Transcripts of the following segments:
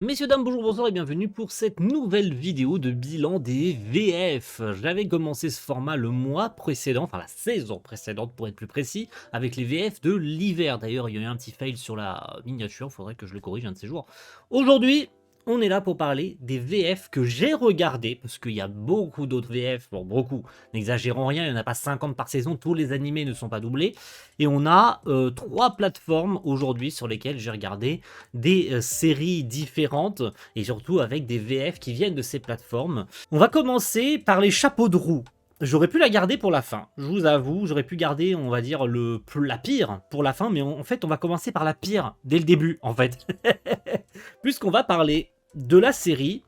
Messieurs, dames, bonjour, bonsoir et bienvenue pour cette nouvelle vidéo de bilan des VF. J'avais commencé ce format le mois précédent, enfin la saison précédente pour être plus précis, avec les VF de l'hiver. D'ailleurs, il y a eu un petit fail sur la miniature, il faudrait que je le corrige un de ces jours. Aujourd'hui, on est là pour parler des VF que j'ai regardés, parce qu'il y a beaucoup d'autres VF, bon beaucoup, n'exagérons rien, il n'y en a pas 50 par saison, tous les animés ne sont pas doublés. Et on a 3 plateformes aujourd'hui sur lesquelles j'ai regardé des séries différentes et surtout avec des VF qui viennent de ces plateformes. On va commencer par les chapeaux de roue. J'aurais pu la garder pour la fin, je vous avoue, j'aurais pu garder, on va dire, la pire pour la fin, mais en fait, on va commencer par la pire dès le début, en fait. Puisqu'on va parler de la série.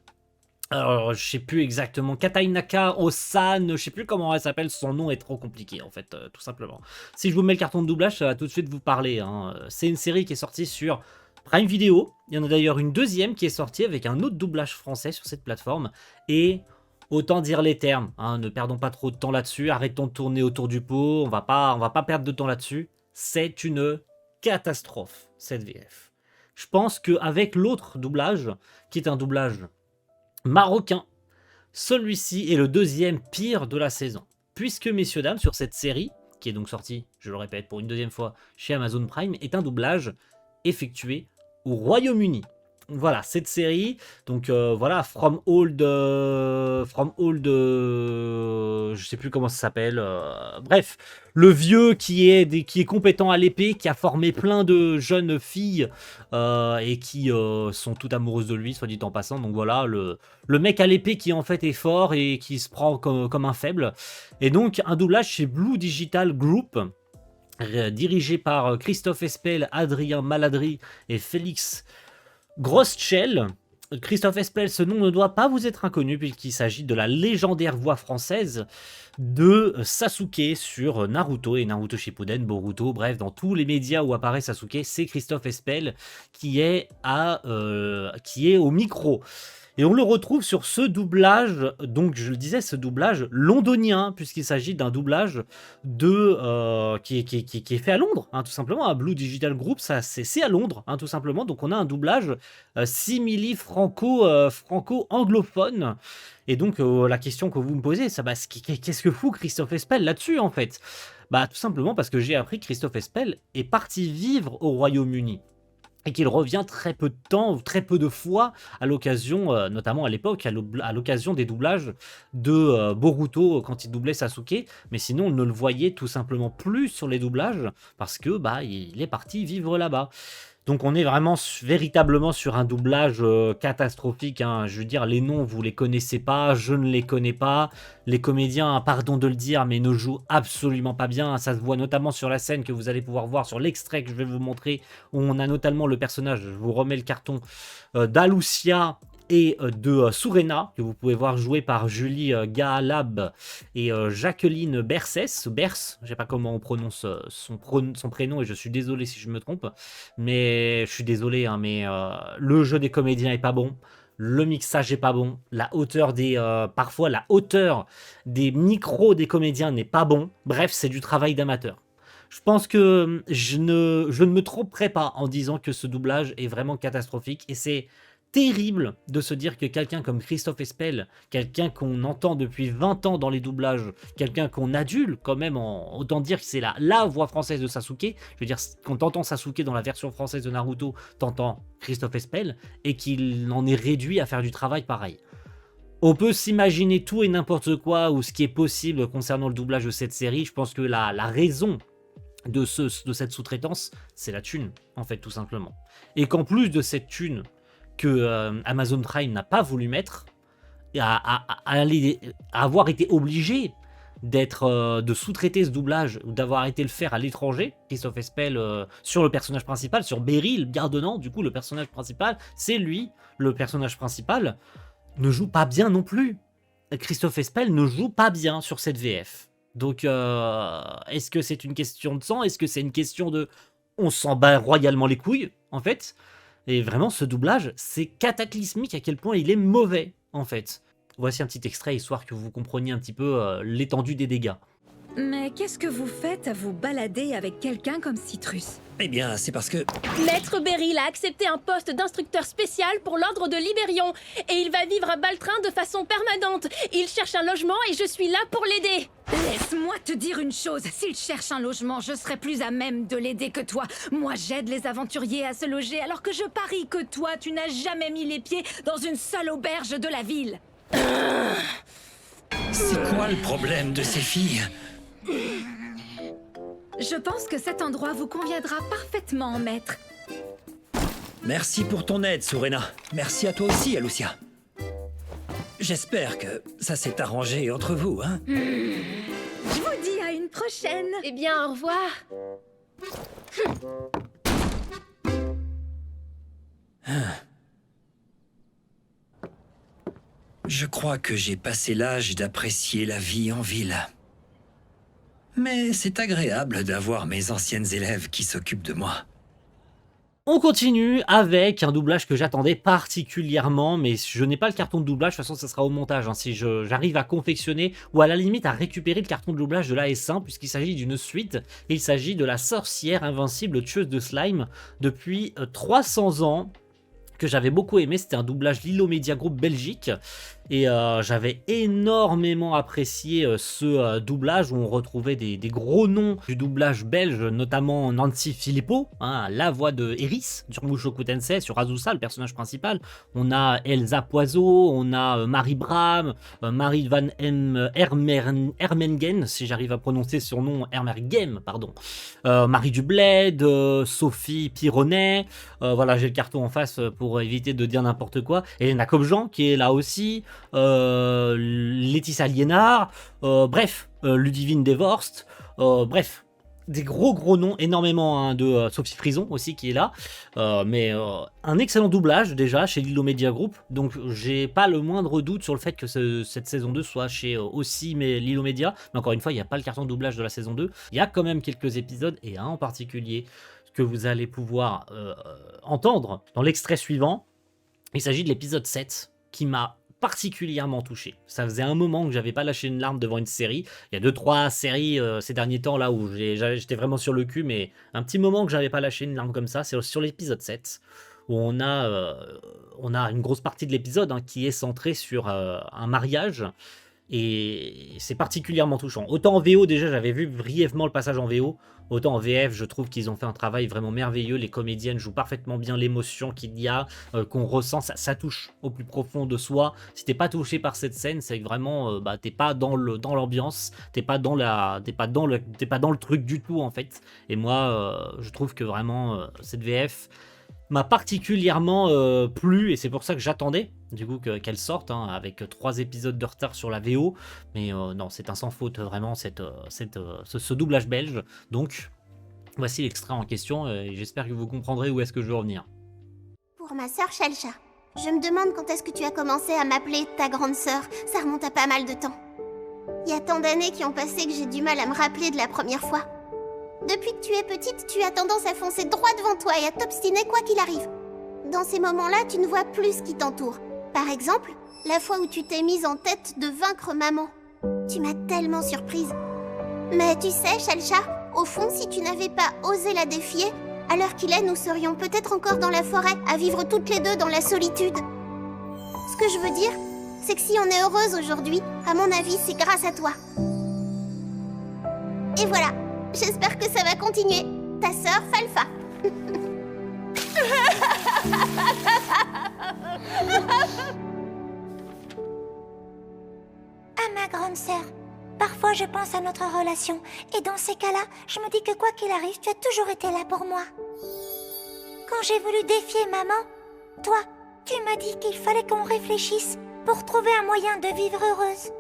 Alors, je sais plus exactement, Katainaka Osan, je sais plus comment elle s'appelle, son nom est trop compliqué en fait, tout simplement. Si je vous mets le carton de doublage, ça va tout de suite vous parler, hein. C'est une série qui est sortie sur Prime Video, il y en a d'ailleurs une deuxième qui est sortie avec un autre doublage français sur cette plateforme, et autant dire les termes, hein, ne perdons pas trop de temps là-dessus, arrêtons de tourner autour du pot, on va pas perdre de temps là-dessus, c'est une catastrophe, cette VF. Je pense qu'avec l'autre doublage, qui est un doublage marocain, celui-ci est le deuxième pire de la saison. Puisque, messieurs, dames, sur cette série, qui est donc sortie, je le répète pour une deuxième fois, chez Amazon Prime, est un doublage effectué au Royaume-Uni. Voilà, cette série, donc voilà, je sais plus comment ça s'appelle, bref, le vieux qui est compétent à l'épée, qui a formé plein de jeunes filles et qui sont toutes amoureuses de lui, soit dit en passant, donc voilà, le mec à l'épée qui en fait est fort et qui se prend comme un faible, et donc un doublage chez Blue Digital Group, dirigé par Christophe Espel, Adrien Maladry et Félix Groschel. Christophe Espel, ce nom ne doit pas vous être inconnu puisqu'il s'agit de la légendaire voix française de Sasuke sur Naruto et Naruto Shippuden, Boruto, bref, dans tous les médias où apparaît Sasuke, c'est Christophe Espel qui est au micro. Et on le retrouve sur ce doublage, donc je le disais, ce doublage londonien, puisqu'il s'agit d'un doublage qui est fait à Londres, hein, tout simplement. À Blue Digital Group, c'est à Londres, hein, tout simplement. Donc on a un doublage simili franco-anglophone. Et donc la question que vous me posez, ça, bah, qu'est-ce que fout Christophe Espel là-dessus, en fait? Bah tout simplement parce que j'ai appris que Christophe Espel est parti vivre au Royaume-Uni et qu'il revient très peu de temps, ou très peu de fois, à l'occasion, notamment à l'époque, à l'occasion des doublages de Boruto quand il doublait Sasuke, mais sinon on ne le voyait tout simplement plus sur les doublages, parce que bah il est parti vivre là-bas. Donc on est vraiment véritablement sur un doublage catastrophique, hein. Je veux dire, les noms, vous les connaissez pas, je ne les connais pas. Les comédiens, pardon de le dire, mais ne jouent absolument pas bien. Ça se voit notamment sur la scène que vous allez pouvoir voir, sur l'extrait que je vais vous montrer, où on a notamment le personnage, je vous remets le carton, d'Alucia et de Surena, que vous pouvez voir joué par Julie Gaalab et Jacqueline Bercès, je sais pas comment on prononce son prénom, et je suis désolé si je me trompe, mais je suis désolé, hein, mais le jeu des comédiens est pas bon. Le mixage est pas bon, parfois la hauteur des micros des comédiens n'est pas bon. Bref, c'est du travail d'amateur. Je pense que je ne me tromperai pas en disant que ce doublage est vraiment catastrophique, et c'est terrible de se dire que quelqu'un comme Christophe Espel, quelqu'un qu'on entend depuis 20 ans dans les doublages, quelqu'un qu'on adule quand même, autant dire que c'est la voix française de Sasuke, je veux dire, quand t'entends Sasuke dans la version française de Naruto, t'entends Christophe Espel, et qu'il en est réduit à faire du travail pareil. On peut s'imaginer tout et n'importe quoi, ou ce qui est possible concernant le doublage de cette série. Je pense que la raison de cette sous-traitance, c'est la thune, en fait, tout simplement. Et qu'en plus de cette thune que Amazon Prime n'a pas voulu mettre, à avoir été obligé de sous-traiter ce doublage, ou d'avoir été le faire à l'étranger, Christophe Espel, sur le personnage principal, sur Beryl, Gardonnant, du coup le personnage principal, c'est lui, le personnage principal, ne joue pas bien non plus. Christophe Espel ne joue pas bien sur cette VF. Donc, est-ce que c'est une question de sang? Est-ce que c'est une question de... On s'en bat royalement les couilles, en fait? Et vraiment, ce doublage, c'est cataclysmique à quel point il est mauvais, en fait. Voici un petit extrait, histoire que vous compreniez un petit peu l'étendue des dégâts. Mais qu'est-ce que vous faites à vous balader avec quelqu'un comme Citrus? Eh bien, c'est parce que... Maître Beryl a accepté un poste d'instructeur spécial pour l'ordre de Libérion. Et il va vivre à Baltrin de façon permanente. Il cherche un logement et je suis là pour l'aider. Laisse-moi te dire une chose, s'il cherche un logement, je serai plus à même de l'aider que toi. Moi, j'aide les aventuriers à se loger, alors que je parie que toi, tu n'as jamais mis les pieds dans une seule auberge de la ville. C'est quoi le problème de ces filles? Je pense que cet endroit vous conviendra parfaitement, maître. Merci pour ton aide, Sorena. Merci à toi aussi, Alucia. J'espère que ça s'est arrangé entre vous, hein? Je vous dis à une prochaine. Eh bien, au revoir. Je crois que j'ai passé l'âge d'apprécier la vie en ville. Mais c'est agréable d'avoir mes anciennes élèves qui s'occupent de moi. On continue avec un doublage que j'attendais particulièrement, mais je n'ai pas le carton de doublage, de toute façon ça sera au montage, hein, si j'arrive à confectionner, ou à la limite à récupérer le carton de doublage de la S1, puisqu'il s'agit d'une suite, et il s'agit de la sorcière invincible tueuse de slime, depuis 300 ans, que j'avais beaucoup aimé. C'était un doublage Lilo Media Group Belgique, et j'avais énormément apprécié ce doublage où on retrouvait des gros noms du doublage belge, notamment Nancy Philippot, hein, la voix de Eris sur Mushoku Tensei, sur Azusa, le personnage principal. On a Elsa Poiseau, on a Marie Bram, Marie van Hermengen, si j'arrive à prononcer son nom, Hermergem, pardon, Marie Dubled, Sophie Pironnet, voilà, j'ai le carton en face pour éviter de dire n'importe quoi, Elena Kobjan qui est là aussi, Laetitia Liénard, bref, Ludivine Devorst, bref, des gros noms, énormément hein, de Sophie Frison aussi qui est là, mais un excellent doublage déjà chez Lilo Media Group, donc j'ai pas le moindre doute sur le fait que cette saison 2 soit chez aussi mais Lilo Media, mais encore une fois il n'y a pas le carton de doublage de la saison 2, il y a quand même quelques épisodes et un en particulier que vous allez pouvoir entendre dans l'extrait suivant. Il s'agit de l'épisode 7 qui m'a particulièrement touché. Ça faisait un moment que j'avais pas lâché une larme devant une série. Il y a 2-3 séries ces derniers temps là où j'étais vraiment sur le cul, mais un petit moment que j'avais pas lâché une larme comme ça, c'est sur l'épisode 7 où on a une grosse partie de l'épisode hein, qui est centrée sur un mariage. Et c'est particulièrement touchant. Autant en VO, déjà, j'avais vu brièvement le passage en VO. Autant en VF, je trouve qu'ils ont fait un travail vraiment merveilleux. Les comédiennes jouent parfaitement bien l'émotion qu'il y a, qu'on ressent. Ça touche au plus profond de soi. Si t'es pas touché par cette scène, c'est que vraiment, t'es pas dans l'ambiance, t'es pas dans le truc du tout, en fait. Et moi, je trouve que vraiment, cette VF m'a particulièrement plu et c'est pour ça que j'attendais du coup qu'elle sorte hein, avec 3 épisodes de retard sur la VO, mais non, c'est un sans faute vraiment ce doublage belge. Donc voici l'extrait en question et j'espère que vous comprendrez où est-ce que je veux revenir. Pour ma sœur Shalcha, je me demande quand est-ce que tu as commencé à m'appeler ta grande sœur. Ça remonte à pas mal de temps. Il y a tant d'années qui ont passé que j'ai du mal à me rappeler de la première fois. Depuis que tu es petite, tu as tendance à foncer droit devant toi et à t'obstiner quoi qu'il arrive. Dans ces moments-là, tu ne vois plus ce qui t'entoure. Par exemple, la fois où tu t'es mise en tête de vaincre maman. Tu m'as tellement surprise. Mais tu sais, Shalcha, au fond, si tu n'avais pas osé la défier, à l'heure qu'il est, nous serions peut-être encore dans la forêt, à vivre toutes les deux dans la solitude. Ce que je veux dire, c'est que si on est heureuse aujourd'hui, à mon avis, c'est grâce à toi. Et voilà. J'espère que ça va continuer. Ta sœur, Falfa. À ma grande sœur, parfois je pense à notre relation. Et dans ces cas-là, je me dis que quoi qu'il arrive, tu as toujours été là pour moi. Quand j'ai voulu défier maman, toi, tu m'as dit qu'il fallait qu'on réfléchisse pour trouver un moyen de vivre heureuse.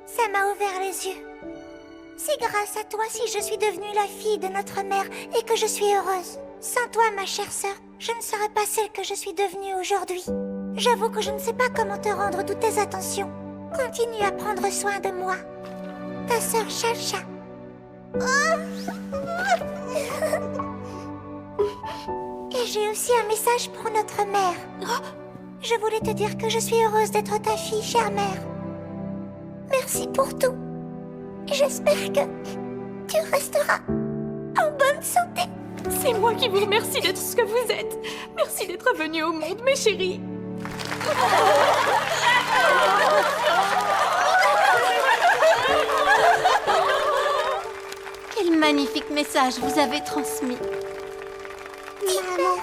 Ça m'a ouvert les yeux. C'est grâce à toi si je suis devenue la fille de notre mère et que je suis heureuse. Sans toi, ma chère sœur, je ne serais pas celle que je suis devenue aujourd'hui. J'avoue que je ne sais pas comment te rendre toutes tes attentions. Continue à prendre soin de moi. Ta sœur Shalcha. Et j'ai aussi un message pour notre mère. Je voulais te dire que je suis heureuse d'être ta fille, chère mère. Merci pour tout. Et j'espère que tu resteras en bonne santé. C'est moi qui vous remercie d'être ce que vous êtes. Merci d'être venu au monde, mes chéris. Quel magnifique message vous avez transmis. Maman.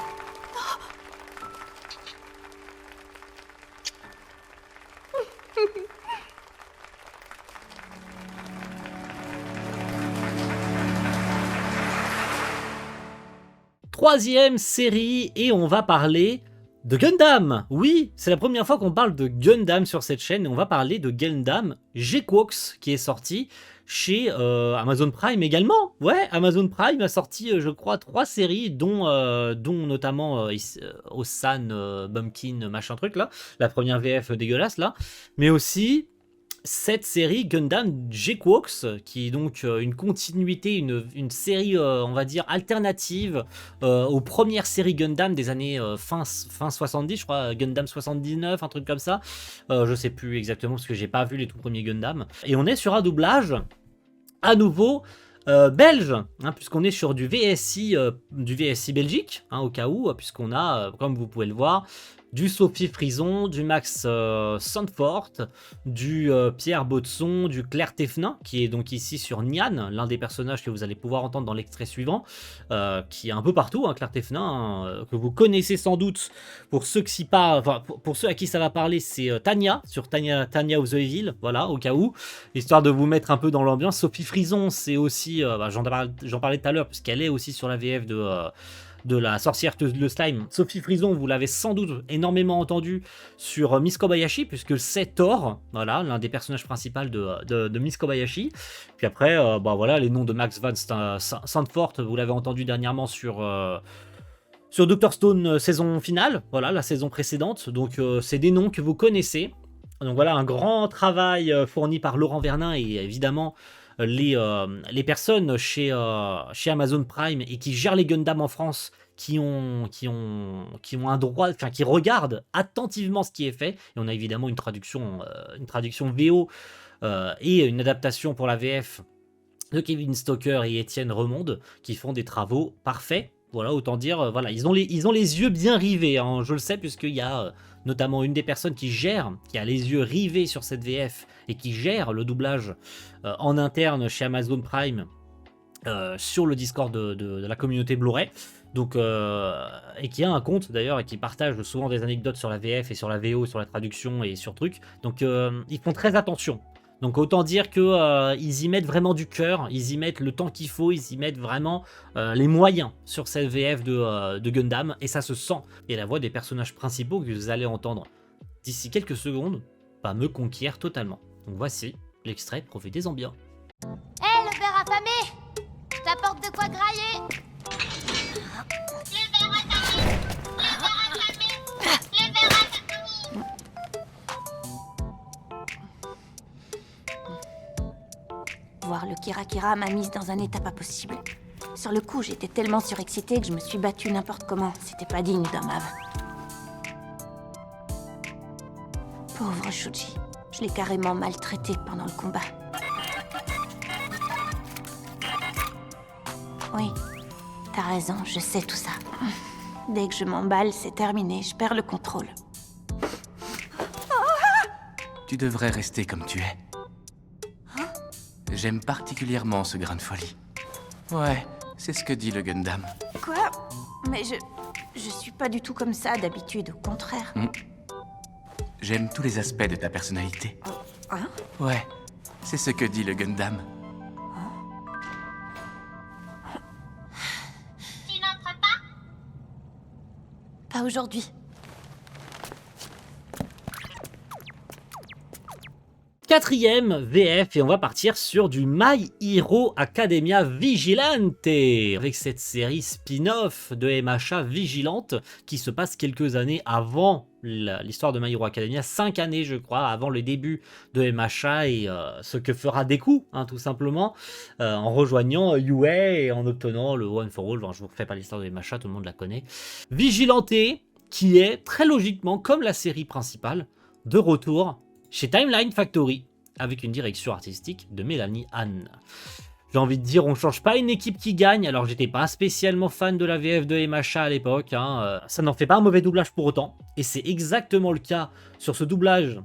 Troisième série, et on va parler de Gundam. Oui, c'est la première fois qu'on parle de Gundam sur cette chaîne, et on va parler de Gundam G-Quarks, qui est sorti chez Amazon Prime également. Ouais, Amazon Prime a sorti, je crois, 3 séries, dont notamment Osan, Bumpkin, machin truc là, la première VF dégueulasse là, mais aussi cette série Gundam G-Quarks, qui est donc une continuité, une série, on va dire, alternative aux premières séries Gundam des années fin 70, je crois, Gundam 79, un truc comme ça. Je sais plus exactement parce que j'ai pas vu les tout premiers Gundam. Et on est sur un doublage à nouveau belge, hein, puisqu'on est sur du VSI Belgique, hein, au cas où, puisqu'on a, comme vous pouvez le voir, du Sophie Frison, du Max Sandfort, du Pierre Baudson, du Claire Tefnin, qui est donc ici sur Nyan, l'un des personnages que vous allez pouvoir entendre dans l'extrait suivant, qui est un peu partout, hein, Claire Tefnin, hein, que vous connaissez sans doute. Pour ceux, pour ceux à qui ça va parler, c'est Tanya, sur Tanya of the Evil, voilà, au cas où, histoire de vous mettre un peu dans l'ambiance. Sophie Frison, c'est aussi, j'en parlais tout à l'heure, puisqu'elle est aussi sur la VF de la sorcière le slime. Sophie Frison, vous l'avez sans doute énormément entendu sur Miss Kobayashi, puisque c'est Thor, voilà, l'un des personnages principaux de Miss Kobayashi. Puis après, voilà, les noms de Max Van Sandfort, vous l'avez entendu dernièrement sur Dr Stone saison finale, voilà, la saison précédente. Donc c'est des noms que vous connaissez. Donc voilà, un grand travail fourni par Laurent Vernin et évidemment les personnes chez Amazon Prime et qui gèrent les Gundam en France, qui ont un droit, enfin qui regardent attentivement ce qui est fait. Et on a évidemment une traduction VO et une adaptation pour la VF de Kevin Stoker et Étienne Remonde, qui font des travaux parfaits. Voilà, autant dire, voilà, ils ont les yeux bien rivés, hein, je le sais, puisqu'il y a notamment une des personnes qui a les yeux rivés sur cette VF et qui gère le doublage en interne chez Amazon Prime sur le Discord de la communauté Blu-ray. Donc, et qui a un compte d'ailleurs et qui partage souvent des anecdotes sur la VF et sur la VO, sur la traduction et sur trucs. Donc, ils font très attention. Donc autant dire que ils y mettent vraiment du cœur, ils y mettent le temps qu'il faut, ils y mettent vraiment les moyens sur cette VF de Gundam, et ça se sent. Et la voix des personnages principaux que vous allez entendre d'ici quelques secondes me conquiert totalement. Donc voici l'extrait, profitez-en bien. Hé, le père affamé! Je t'apporte de quoi grailler! Voir le Kira Kira m'a mise dans un état pas possible. Sur le coup, j'étais tellement surexcitée que je me suis battue n'importe comment. C'était pas digne d'un Mav. Pauvre Shuji. Je l'ai carrément maltraité pendant le combat. Oui, t'as raison, je sais tout ça. Dès que je m'emballe, c'est terminé, je perds le contrôle. Tu devrais rester comme tu es. J'aime particulièrement ce grain de folie. Ouais, c'est ce que dit le Gundam. Quoi? Mais je suis pas du tout comme ça d'habitude, au contraire. J'aime tous les aspects de ta personnalité. Hein? Ouais, c'est ce que dit le Gundam. Tu n'entres pas? Pas aujourd'hui. Quatrième VF, et on va partir sur du My Hero Academia Vigilante, avec cette série spin-off de MHA Vigilante qui se passe quelques années avant l'histoire de My Hero Academia, 5 années je crois avant le début de MHA et ce que fera Deku, hein, tout simplement, en rejoignant UA et en obtenant le One for All. Bon, je vous refais pas l'histoire de MHA, tout le monde la connaît. Vigilante, qui est très logiquement, comme la série principale, de retour chez Timeline Factory. avec une direction artistique de Mélanie Anne. J'ai envie de dire, on change pas une équipe qui gagne, alors j'étais pas spécialement fan de la VF de MHA à l'époque, hein, ça n'en fait pas un mauvais doublage pour autant, et c'est exactement le cas sur ce doublage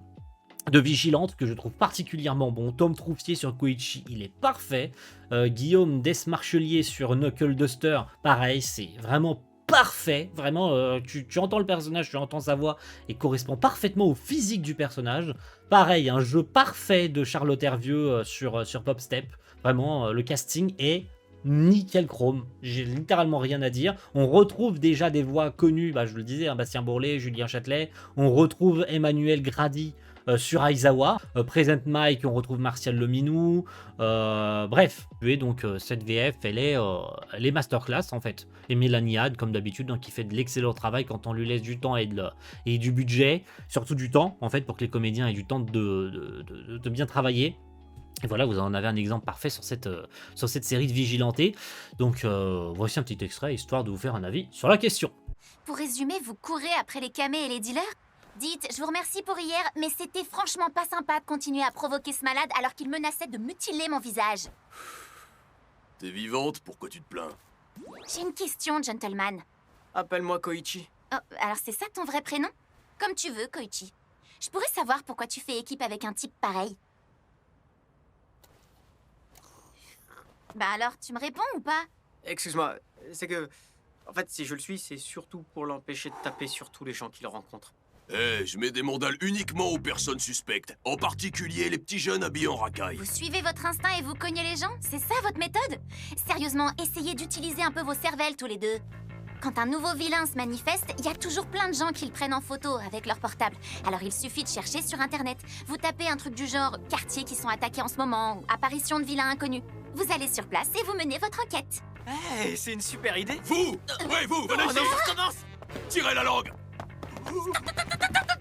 de Vigilante que je trouve particulièrement bon. Tom Troufier sur Koichi, il est parfait. Guillaume Desmarchelier sur Knuckle Duster, pareil, c'est vraiment parfait. Vraiment, tu entends le personnage, tu entends sa voix, et correspond parfaitement au physique du personnage. Pareil, un jeu parfait de Charlotte Hervieux sur Pop Step. Vraiment, le casting est nickel chrome. J'ai littéralement rien à dire. On retrouve déjà des voix connues, je le disais, hein, Bastien Bourlet, Julien Châtelet. On retrouve Emmanuel Grady sur Aizawa. Present Mike, on retrouve Martial Leminou. Bref, et donc cette VF, elle est masterclass en fait. Et Mélanie Had, comme d'habitude, qui fait de l'excellent travail quand on lui laisse du temps et du budget. Surtout du temps, en fait, pour que les comédiens aient du temps de bien travailler. Et voilà, vous en avez un exemple parfait sur cette série de Vigilanté. Donc voici un petit extrait, histoire de vous faire un avis sur la question. Pour résumer, vous courez après les camés et les dealers? Dites, je vous remercie pour hier, mais c'était franchement pas sympa de continuer à provoquer ce malade alors qu'il menaçait de mutiler mon visage. T'es vivante, pourquoi tu te plains? J'ai une question, gentleman. Appelle-moi Koichi. Oh, alors c'est ça ton vrai prénom? Comme tu veux, Koichi. Je pourrais savoir pourquoi tu fais équipe avec un type pareil? Bah alors, tu me réponds ou pas? Excuse-moi, c'est que... En fait, si je le suis, c'est surtout pour l'empêcher de taper sur tous les gens qu'il rencontre. Je mets des mandales uniquement aux personnes suspectes, en particulier les petits jeunes habillés en racaille. Vous suivez votre instinct et vous cognez les gens? C'est ça votre méthode? Sérieusement, essayez d'utiliser un peu vos cervelles tous les deux. Quand un nouveau vilain se manifeste, il y a toujours plein de gens qui le prennent en photo avec leur portable. Alors il suffit de chercher sur internet. Vous tapez un truc du genre « quartiers qui sont attaqués en ce moment » ou « apparition de vilains inconnus ». Vous allez sur place et vous menez votre enquête. Hey, c'est une super idée. Vous! Ouais, vous, venez ici! Non, ça recommence. Tirez la langue!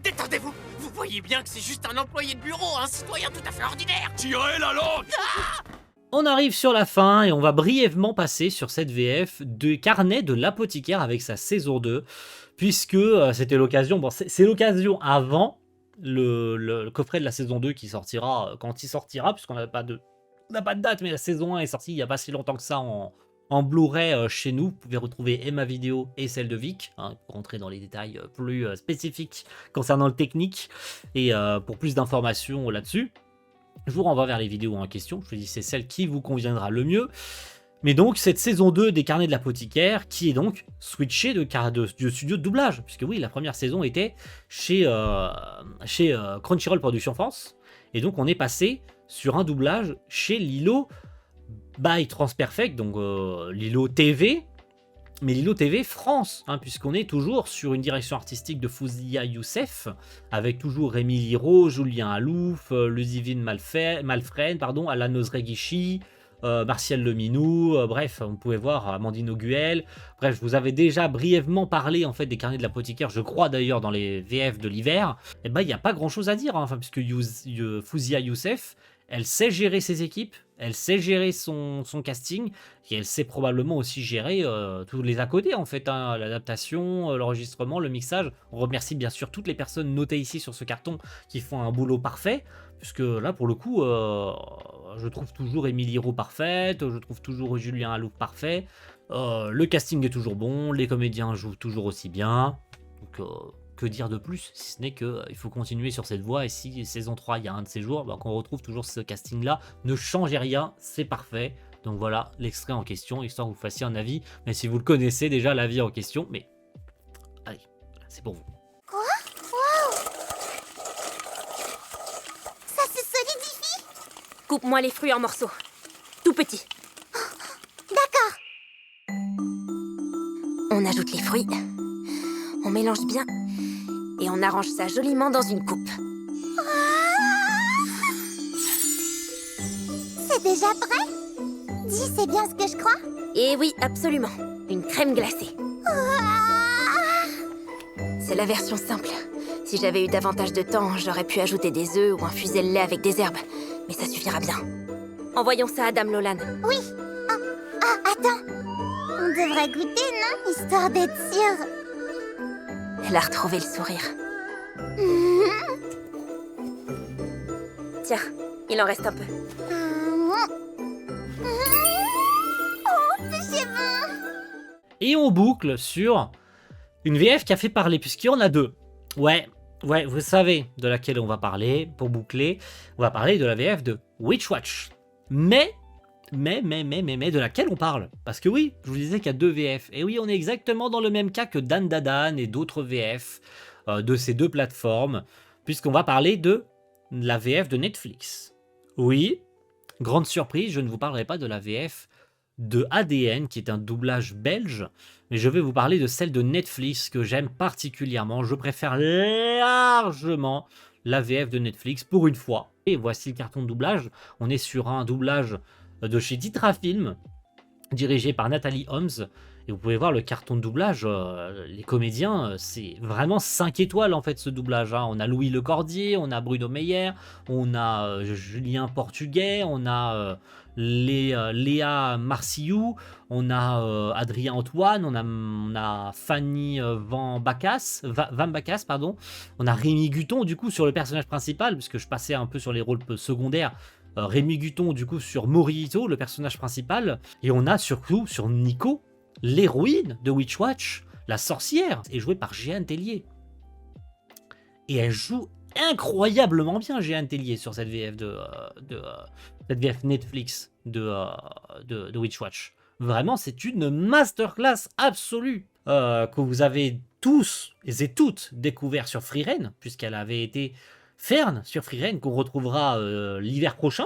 Détendez-vous. Vous voyez bien que c'est juste un employé de bureau, un citoyen tout à fait ordinaire. Tirez la langue! On arrive sur la fin et on va brièvement passer sur cette VF de Carnet de l'apothicaire avec sa saison 2, puisque c'était l'occasion, c'est l'occasion avant le coffret de la saison 2 qui sortira quand il sortira, puisqu'on n'a pas de date, mais la saison 1 est sortie il n'y a pas si longtemps que ça en Blu-ray chez nous. Vous pouvez retrouver et ma vidéo et celle de Vic, pour rentrer dans les détails plus spécifiques concernant le technique et pour plus d'informations là-dessus. Je vous renvoie vers les vidéos en question, je vous dis c'est celle qui vous conviendra le mieux. Mais donc cette saison 2 des Carnets de l'apothicaire qui est donc switchée de studio de doublage, puisque oui, la première saison était chez Crunchyroll Productions France, et donc on est passé sur un doublage chez Lilo by Transperfect, donc Lilo TV, mais Lilo TV France, puisqu'on est toujours sur une direction artistique de Fouzia Youssef, avec toujours Rémi Liro, Julien Alouf, Ludivine Malfren, Alan Ozregishi, Martial Leminou, bref, vous pouvez voir Amandine Auguel. Bref, je vous avais déjà brièvement parlé en fait des Carnets de l'apothicaire, je crois d'ailleurs dans les VF de l'hiver. Et il n'y a pas grand chose à dire, puisque Fouzia Youssef, elle sait gérer ses équipes, elle sait gérer son casting, et elle sait probablement aussi gérer tous les à côté en fait, l'adaptation, l'enregistrement, le mixage. On remercie bien sûr toutes les personnes notées ici sur ce carton qui font un boulot parfait, puisque là pour le coup, je trouve toujours Émilie Roux parfaite, je trouve toujours Julien Alouf parfait, le casting est toujours bon, les comédiens jouent toujours aussi bien, donc... que dire de plus, si ce n'est qu'il faut continuer sur cette voie, et si saison 3 il y a un de ces jours, qu'on retrouve toujours ce casting là, ne changez rien, c'est parfait. Donc voilà l'extrait en question, histoire que vous fassiez un avis, mais si vous le connaissez déjà l'avis en question, mais allez, c'est pour vous. Quoi? Wow! Ça se solidifie? Coupe-moi les fruits en morceaux. Tout petits. D'accord. On ajoute les fruits. On mélange bien. Et on arrange ça joliment dans une coupe. C'est déjà prêt? Dis, c'est bien ce que je crois? Et oui, absolument. Une crème glacée. C'est la version simple. Si j'avais eu davantage de temps, j'aurais pu ajouter des œufs ou infuser le lait avec des herbes. Mais ça suffira bien. Envoyons ça à Dame Lolan. Oui. Attends. On devrait goûter, non? Histoire d'être sûre. Elle a retrouvé le sourire. Tiens, Il en reste un peu. Oh, péché bon. Et on boucle sur une VF qui a fait parler, puisqu'il y en a deux. Ouais, vous savez de laquelle on va parler. Pour boucler, on va parler de la VF de Witchwatch. Mais de laquelle on parle? Parce que oui, je vous disais qu'il y a deux VF. Et oui, on est exactement dans le même cas que Dan Dadan et d'autres VF de ces deux plateformes, puisqu'on va parler de la VF de Netflix. Oui, grande surprise, je ne vous parlerai pas de la VF de ADN, qui est un doublage belge, mais je vais vous parler de celle de Netflix, que j'aime particulièrement. Je préfère largement la VF de Netflix, pour une fois. Et voici le carton de doublage. On est sur un doublage de chez Ditra Film, dirigé par Nathalie Holmes. Et vous pouvez voir le carton de doublage, les comédiens, c'est vraiment 5 étoiles en fait ce doublage. Hein. On a Louis Lecordier, on a Bruno Meyer, on a Julien Portugais, on a Léa Marcillou, on a Adrien Antoine, on a Fanny Van Bacas, pardon. On a Rémi Guton du coup sur le personnage principal, puisque je passais un peu sur les rôles secondaires. Rémi Guton du coup sur Morito, le personnage principal. Et on a surtout sur Nico, l'héroïne de Witchwatch, la sorcière, est jouée par Jeanne Tellier. Et elle joue incroyablement bien, Jeanne Tellier, sur cette VF cette VF Netflix de Witchwatch. Vraiment, c'est une masterclass absolue que vous avez tous et toutes découvert sur Frieren, puisqu'elle avait été Fern sur Frieren, qu'on retrouvera l'hiver prochain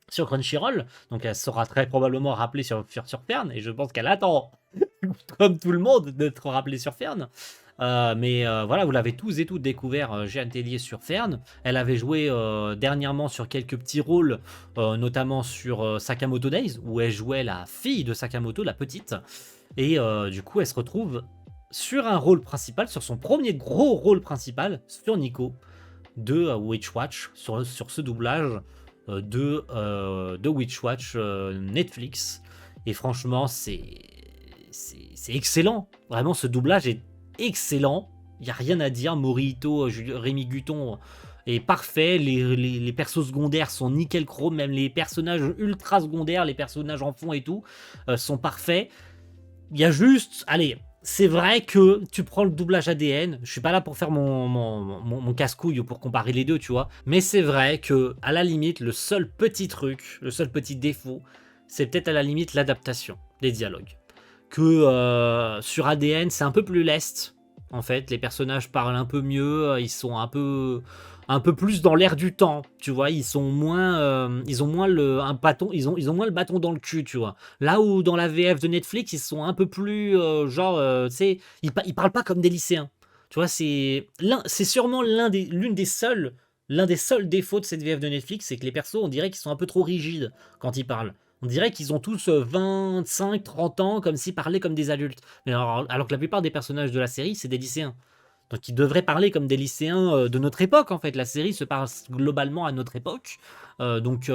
sur Crunchyroll, donc elle sera très probablement rappelée sur Fern, et je pense qu'elle attend, comme tout le monde, d'être rappelée sur Fern. Mais voilà, vous l'avez tous et toutes découvert, Jeanne Tellier sur Fern. Elle avait joué dernièrement sur quelques petits rôles, notamment sur Sakamoto Days, où elle jouait la fille de Sakamoto, la petite. Et du coup, elle se retrouve sur un rôle principal, sur son premier gros rôle principal, sur Nico, de Witchwatch, sur ce doublage de Witchwatch Netflix. Et franchement, c'est excellent. Vraiment, ce doublage est excellent. Il n'y a rien à dire. Morito, Rémi Guton est parfait. Les persos secondaires sont nickel chrome. Même les personnages ultra secondaires, les personnages en fond et tout, sont parfaits. Il y a juste... Allez, c'est vrai que tu prends le doublage ADN, je suis pas là pour faire mon casse-couille ou pour comparer les deux, tu vois, mais c'est vrai que, à la limite, le seul petit truc, le seul petit défaut, c'est peut-être à la limite l'adaptation des dialogues. Que sur ADN, c'est un peu plus leste, en fait, les personnages parlent un peu mieux, ils sont un peu plus dans l'air du temps, tu vois, ils ont moins le bâton dans le cul, tu vois. Là où dans la VF de Netflix, ils sont un peu plus tu sais, ils parlent pas comme des lycéens. Tu vois, c'est sûrement l'un des seuls défauts de cette VF de Netflix, c'est que les persos, on dirait qu'ils sont un peu trop rigides quand ils parlent. On dirait qu'ils ont tous 25, 30 ans, comme s'ils parlaient comme des adultes. Mais alors que la plupart des personnages de la série, c'est des lycéens. Donc ils devraient parler comme des lycéens de notre époque, en fait. La série se passe globalement à notre époque. Donc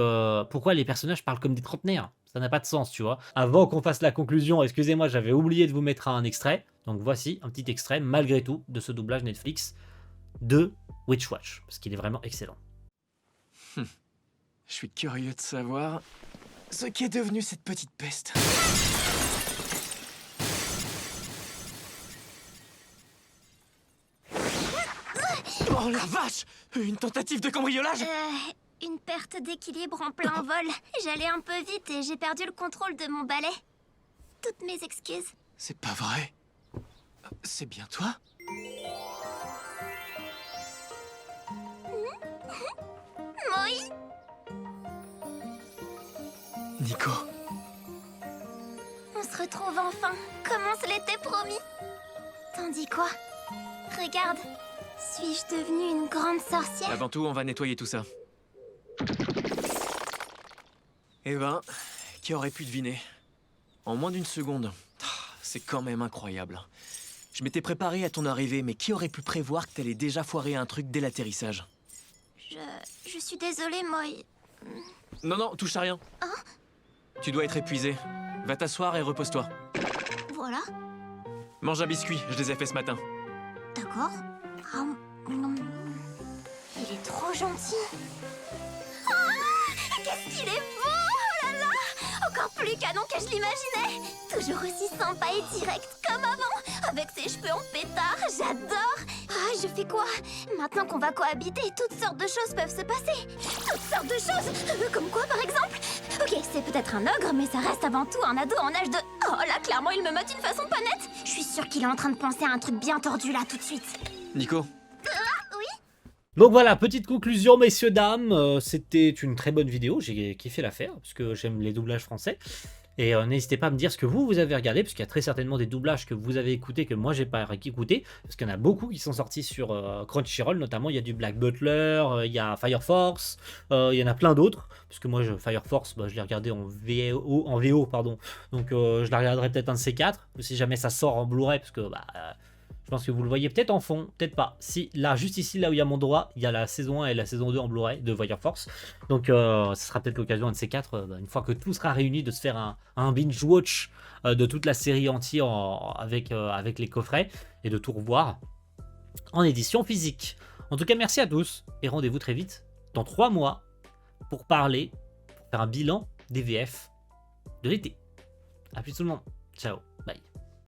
pourquoi les personnages parlent comme des trentenaires? Ça n'a pas de sens, tu vois. Avant qu'on fasse la conclusion, excusez-moi, j'avais oublié de vous mettre un extrait. Donc voici un petit extrait, malgré tout, de ce doublage Netflix de Witchwatch. Parce qu'il est vraiment excellent. Je suis curieux de savoir ce qu'est devenu cette petite peste. Oh la vache! Une tentative de cambriolage? Une perte d'équilibre en plein vol. J'allais un peu vite et j'ai perdu le contrôle de mon balai. Toutes mes excuses. C'est pas vrai. C'est bien toi? Moi? Nico. On se retrouve enfin, comme on se l'était promis. T'en dis quoi? Regarde, suis-je devenue une grande sorcière? Avant tout, on va nettoyer tout ça. Eh ben, qui aurait pu deviner? En moins d'une seconde. C'est quand même incroyable. Je m'étais préparé à ton arrivée, mais qui aurait pu prévoir que t'allais déjà foirer un truc dès l'atterrissage? Je suis désolée, Moi. Non, touche à rien. Hein? Tu dois être épuisé. Va t'asseoir et repose-toi. Voilà. Mange un biscuit, je les ai faits ce matin. D'accord. Il est trop gentil. Ah! qu'il est beau, oh là là! Encore plus canon que je l'imaginais! Toujours aussi sympa et direct comme avant, avec ses cheveux en pétard, j'adore! Ah, je fais quoi? Maintenant qu'on va cohabiter, toutes sortes de choses peuvent se passer! Toutes sortes de choses! Comme quoi, par exemple? Ok, c'est peut-être un ogre, mais ça reste avant tout un ado en âge de... Oh là, clairement, il me motte une façon pas nette! Je suis sûre qu'il est en train de penser à un truc bien tordu là, tout de suite. Nico? Donc voilà, petite conclusion, messieurs, dames. C'était une très bonne vidéo, j'ai kiffé la faire, parce que j'aime les doublages français. Et n'hésitez pas à me dire ce que vous avez regardé, parce qu'il y a très certainement des doublages que vous avez écoutés que moi j'ai pas écouté, parce qu'il y en a beaucoup qui sont sortis sur Crunchyroll, notamment il y a du Black Butler, il y a Fire Force, il y en a plein d'autres, parce que moi Fire Force, je l'ai regardé en VO, pardon, donc je la regarderai peut-être un de ces quatre, si jamais ça sort en Blu-ray, parce que je pense que vous le voyez peut-être en fond, peut-être pas. Si, là, juste ici, là où il y a mon doigt, il y a la saison 1 et la saison 2 en Blu-ray de Fire Force. Donc, ce sera peut-être l'occasion, un de ces quatre, une fois que tout sera réuni, de se faire un binge-watch de toute la série entière avec les coffrets et de tout revoir en édition physique. En tout cas, merci à tous et rendez-vous très vite, dans 3 mois, pour faire un bilan des VF de l'été. A plus tout le monde. Ciao.